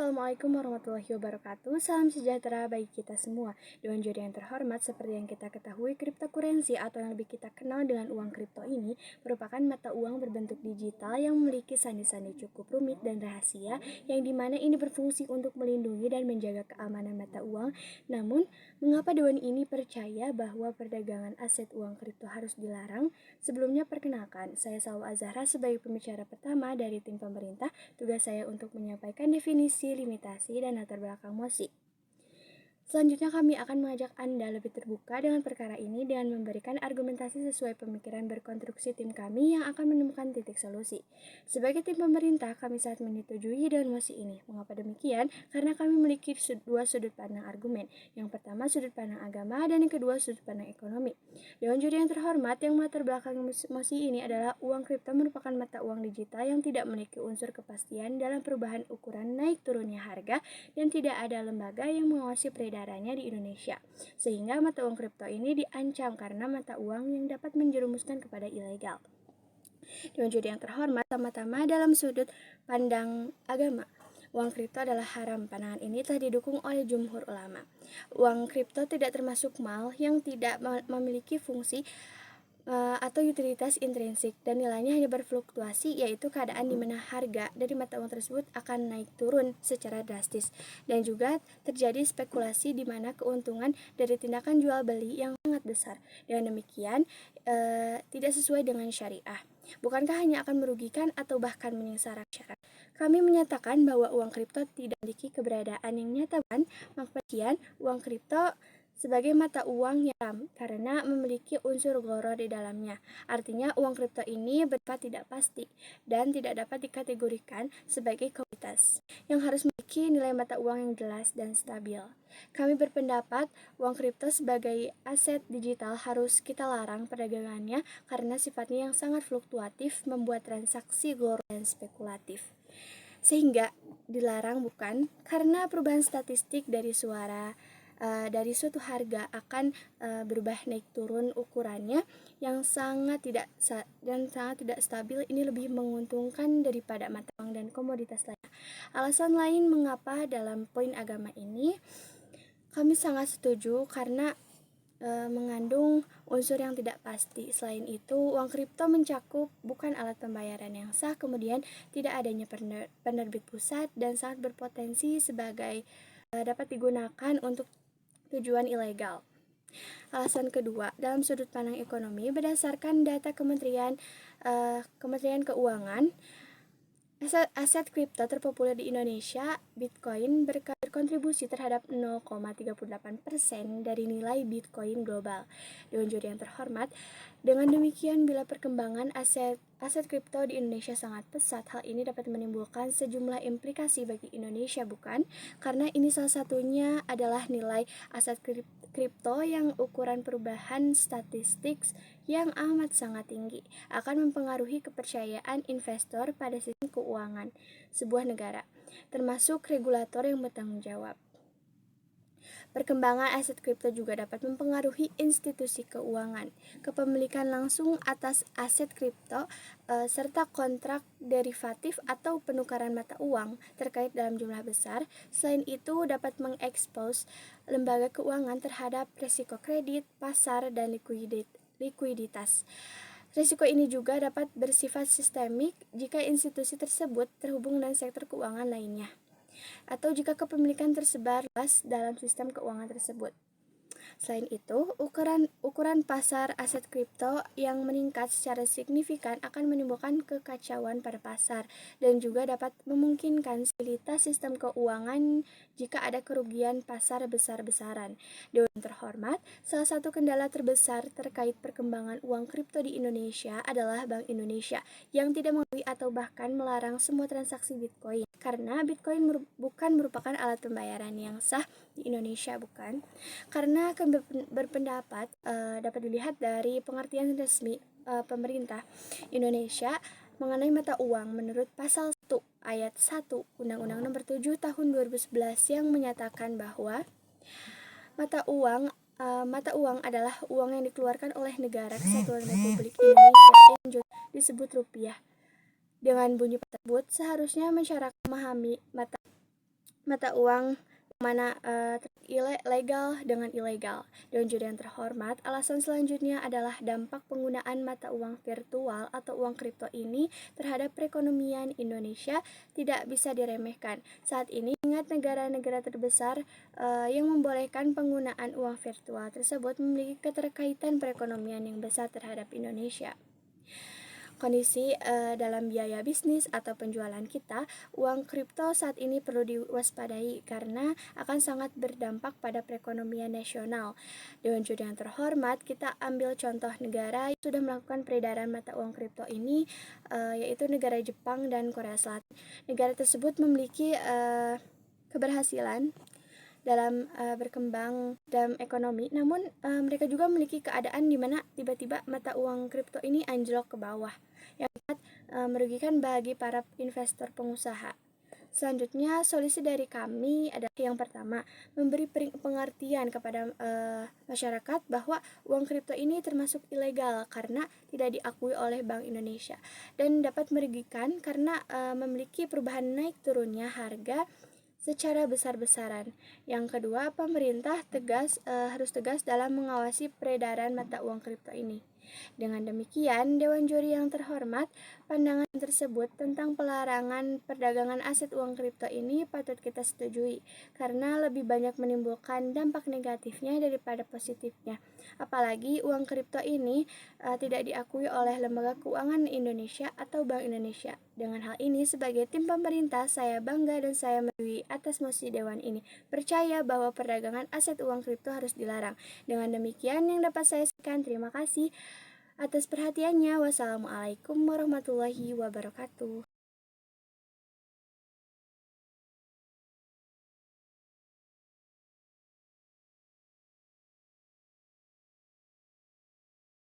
Assalamualaikum warahmatullahi wabarakatuh. Salam sejahtera bagi kita semua. Dewan juri yang terhormat, seperti yang kita ketahui, cryptocurrency atau yang lebih kita kenal dengan uang kripto ini merupakan mata uang berbentuk digital yang memiliki sandi-sandi cukup rumit dan rahasia, yang dimana ini berfungsi untuk melindungi dan menjaga keamanan mata uang. Namun, mengapa Dewan ini percaya bahwa perdagangan aset uang kripto harus dilarang? Sebelumnya perkenalkan, saya Salwa Azahra sebagai pembicara pertama dari tim pemerintah. Tugas saya untuk menyampaikan definisi, limitasi, dan latar belakang MOSI. Selanjutnya kami akan mengajak Anda lebih terbuka dengan perkara ini dengan memberikan argumentasi sesuai pemikiran berkonstruksi tim kami yang akan menemukan titik solusi. Sebagai tim pemerintah, kami sangat menyetujui dengan MOSI ini. Mengapa demikian? Karena kami memiliki dua sudut pandang argumen. Yang pertama sudut pandang agama dan yang kedua sudut pandang ekonomi. Dewan juri yang terhormat, yang melatar belakang MOSI ini adalah uang kripto merupakan mata uang digital yang tidak memiliki unsur kepastian dalam perubahan ukuran naik turunnya harga dan tidak ada lembaga yang mengawasi peredarannya di Indonesia. Sehingga mata uang kripto ini diancam karena mata uang yang dapat menjerumuskan kepada ilegal. Dewan juri yang terhormat, pertama-tama dalam sudut pandang agama. Uang kripto adalah haram. Pandangan ini telah didukung oleh jumhur ulama. Uang kripto tidak termasuk mal yang tidak memiliki fungsi atau utilitas intrinsik dan nilainya hanya berfluktuasi, yaitu keadaan di mana harga dari mata uang tersebut akan naik turun secara drastis, dan juga terjadi spekulasi di mana keuntungan dari tindakan jual beli yang sangat besar. Dengan demikian tidak sesuai dengan syariah. Bukankah hanya akan merugikan atau bahkan menyengsarakan masyarakat? Kami menyatakan bahwa uang kripto tidak memiliki keberadaan yang nyata, maka uang kripto sebagai mata uang yang karena memiliki unsur gharar di dalamnya. Artinya uang kripto ini bersifat tidak pasti dan tidak dapat dikategorikan sebagai komoditas yang harus memiliki nilai mata uang yang jelas dan stabil. Kami berpendapat uang kripto sebagai aset digital harus kita larang perdagangannya karena sifatnya yang sangat fluktuatif, membuat transaksi gharar dan spekulatif. Sehingga dilarang bukan karena perubahan statistik dari suatu harga akan berubah naik turun ukurannya yang sangat tidak stabil. Ini lebih menguntungkan daripada mata uang dan komoditas lainnya. Alasan lain mengapa dalam poin agama ini kami sangat setuju karena mengandung unsur yang tidak pasti. Selain itu, uang kripto mencakup bukan alat pembayaran yang sah, kemudian tidak adanya penerbit pusat dan sangat berpotensi sebagai dapat digunakan untuk tujuan ilegal. Alasan kedua, dalam sudut pandang ekonomi, berdasarkan data Kementerian Keuangan, aset kripto terpopuler di Indonesia, Bitcoin, berkontribusi terhadap 0,38% dari nilai Bitcoin global. Dewan juri yang terhormat, dengan demikian bila perkembangan aset kripto di Indonesia sangat pesat, hal ini dapat menimbulkan sejumlah implikasi bagi Indonesia, bukan? Karena ini salah satunya adalah nilai aset kripto yang ukuran perubahan statistik yang amat sangat tinggi akan mempengaruhi kepercayaan investor pada sistem keuangan sebuah negara, termasuk regulator yang bertanggung jawab. Perkembangan aset kripto juga dapat mempengaruhi institusi keuangan, kepemilikan langsung atas aset kripto, serta kontrak derivatif atau penukaran mata uang terkait dalam jumlah besar. Selain itu, dapat mengekspos lembaga keuangan terhadap risiko kredit, pasar, dan likuiditas. Risiko ini juga dapat bersifat sistemik jika institusi tersebut terhubung dengan sektor keuangan lainnya, atau jika kepemilikan tersebar luas dalam sistem keuangan tersebut. Selain itu, ukuran pasar aset kripto yang meningkat secara signifikan akan menimbulkan kekacauan pada pasar dan juga dapat memungkinkan stabilitas sistem keuangan jika ada kerugian pasar besar-besaran. Dewan terhormat, salah satu kendala terbesar terkait perkembangan uang kripto di Indonesia adalah Bank Indonesia yang tidak mengakui atau bahkan melarang semua transaksi Bitcoin, karena Bitcoin bukan merupakan alat pembayaran yang sah di Indonesia, bukan? Karena akan berpendapat dapat dilihat dari pengertian resmi pemerintah Indonesia mengenai mata uang menurut pasal 1 ayat 1 Undang-Undang Nomor 7 Tahun 2011 yang menyatakan bahwa mata uang adalah uang yang dikeluarkan oleh Negara Kesatuan Republik Indonesia yang juga disebut rupiah. Dengan bunyi tersebut, seharusnya masyarakat memahami mata uang mana legal dengan ilegal. Dewan juri yang terhormat, alasan selanjutnya adalah dampak penggunaan mata uang virtual atau uang kripto ini terhadap perekonomian Indonesia tidak bisa diremehkan. Saat ini, ingat negara-negara terbesar yang membolehkan penggunaan uang virtual tersebut memiliki keterkaitan perekonomian yang besar terhadap Indonesia. Kondisi dalam biaya bisnis atau penjualan kita, uang kripto saat ini perlu diwaspadai karena akan sangat berdampak pada perekonomian nasional. Dewan juri yang terhormat, kita ambil contoh negara yang sudah melakukan peredaran mata uang kripto ini, yaitu negara Jepang dan Korea Selatan. Negara tersebut memiliki keberhasilan dalam berkembang dalam ekonomi, namun mereka juga memiliki keadaan di mana tiba-tiba mata uang kripto ini anjlok ke bawah, yang merugikan bagi para investor pengusaha. Selanjutnya, solusi dari kami adalah yang pertama, memberi pengertian kepada masyarakat bahwa uang kripto ini termasuk ilegal karena tidak diakui oleh Bank Indonesia dan dapat merugikan karena memiliki perubahan naik turunnya harga secara besar-besaran. Yang kedua, pemerintah harus tegas dalam mengawasi peredaran mata uang kripto ini. Dengan demikian, Dewan Juri yang terhormat, pandangan tersebut tentang pelarangan perdagangan aset uang kripto ini patut kita setujui, karena lebih banyak menimbulkan dampak negatifnya daripada positifnya. Apalagi uang kripto ini tidak diakui oleh Lembaga Keuangan Indonesia atau Bank Indonesia. Dengan hal ini, sebagai tim pemerintah, saya bangga dan saya menyetujui atas mosi Dewan ini. Percaya bahwa perdagangan aset uang kripto harus dilarang. Dengan demikian yang dapat saya sampaikan. Terima kasih atas perhatiannya. Wassalamualaikum warahmatullahi wabarakatuh.